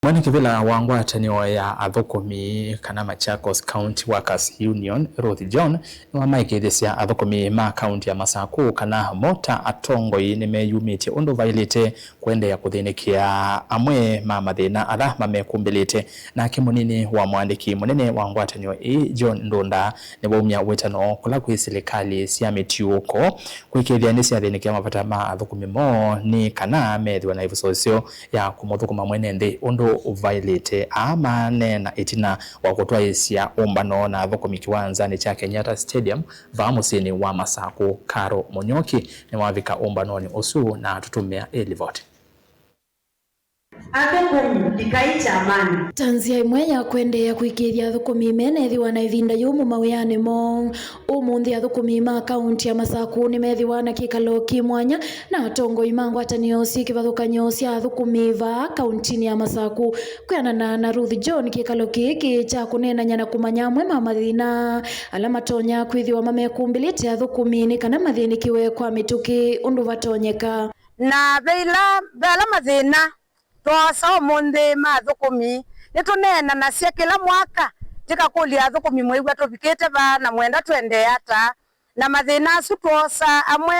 Mwene kivila wa ngwatanio ya athukumi kana Machakos County Workers Union Ruth John wa maikithisia athukumi ma county ya Masaku kana mota atongoi nimeyumitie undu vailite kuendea kuthinikia amwe ma mathina ala mamekumbilite na kimunini wa mwandiki munene wa ngwatanio John Ndunda ni waumya wetano kula kwi serikali cia mitiuko kwikithia ni cia thinikia mavata ma athukumi mo ni kana methwa na ivusocio ya kumuthukuma mwene nthi undu violate amane na itina wa kutwaisia umbano na athukumi kiwanzani cha Kenyatta Stadium vamusini wa Masaku. Karo Munyoki ni wavika umbanoni usu na tutumia elivote athukumi ikaita amani tanzia imwe ya kuendea kuikithia athukumi menethiwa na ivinda yumu mawiyani mo umuthi athukumi ma kaunti ya Masaku ni methiwa na kikalo kimwanya na atongoi ma ngwatanio cikivathukanio cia athukumi va kaunti ya Masaku kwianana na Ruth John. Kikalo kiki cha kunenanya na kumanya amwe ma mathina ala matonya kwithiwa mamekumbilite athukumi ni kana mathinikiwe kwa mituki undu vatonyeka na bela mathina twaca umuthi mathukumi nitunena na cia kila mwaka tikakulia athukumi mwigwa tuvikite va na mwenda twendea ta na mathina acu twaca amwe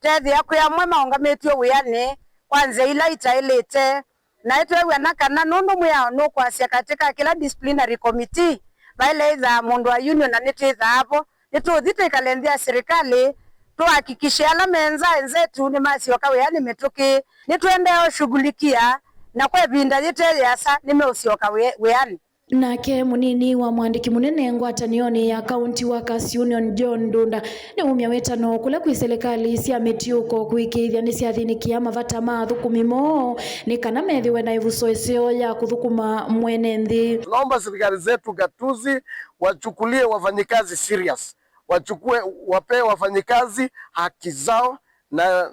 tethia kwi amwe maungamitio wiani kwanza ila itailite na itwewa na kana nundu mwao nukwacia katika kila disciplinary committee vaile itha mundu wa union na nititha hapo nituthite ikalendea serikali tuhakikishe ala menza enzetu ni masioka wiani mituki nitwendea shughulikia na kwa vinda yete yasa nimeusioka wiani. Nake munini wa mwandiki munene ngwatanioni ya County Workers Union John Ndunda ni umya wetano kula kwi serikali cia mitiuko kuikithia ni cia thinikia mavata ma athukumi mo ni kana methiwe na ivusocio ya kuthukuma mwene nthi. Tunaomba serikali zetu gatuzi wachukulie wafanyikazi serious, wape wafanyikazi haki zao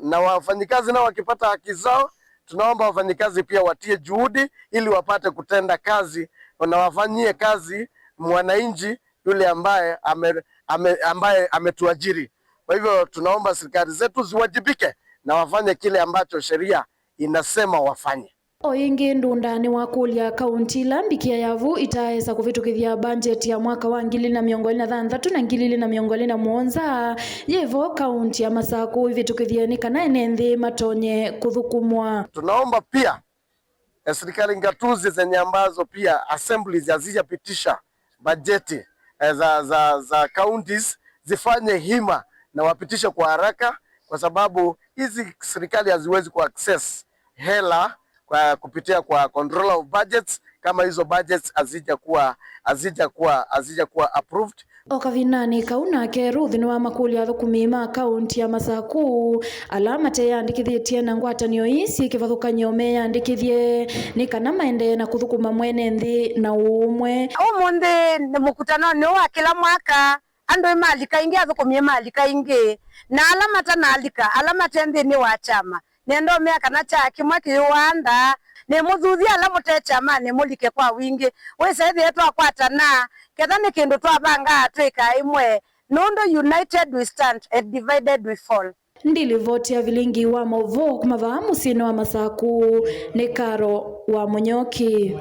na wafanyikazi nao wakipata haki zao tunaomba wafanyikazi pia watie juhudi ili wapate kutenda kazi na wafanyie kazi mwananchi yule ambaye ametuajiri. Kwa hivyo tunaomba serikali zetu ziwajibike na wafanye kile ambacho sheria inasema wafanye. Oingi Ndunda ni wakulia kaunti lambikia yavu itaesa kuvitukithia budget ya mwaka wa 2026 na 2027 yevo kaunti ya Masaku ivitukithia ni kana enenthi matonye kuthukumwa. Tunaomba pia serikali ngatuzi zenye ambazo pia assemblies hazijapitisha bajeti za counties zifanye hima na wapitishe kwa haraka, kwa sababu hizi serikali haziwezi ku access hela kwa kupitia kwa controller of budgets kama hizo budgets hazijakuwa approved. Okavinani kauna ke Ruth ni wa makuli athukumi ma kaunti ya Masaku alama te yandikithietie na ngwatanio isi kivathukanio me yandikithie ni kana maende na kuthukuma mwene nthi na umwe. Umuthi ni mukutano ni wa kila mwaka andu imalika ingi athukumi imalika ingi na alama ta nalika alama tendi ni wa chama nendo mea kana cha kimwe kiwanda ni muthuthia ala mutecha mane mulike kwa wingi wese ethi etu akwatana ketha ni kindu twabanga twika imwe nundu united we stand and divided we fall. Ndilivoti ya vilingi wa movo kumava musini wa Masaku ni Karo wa Munyoki.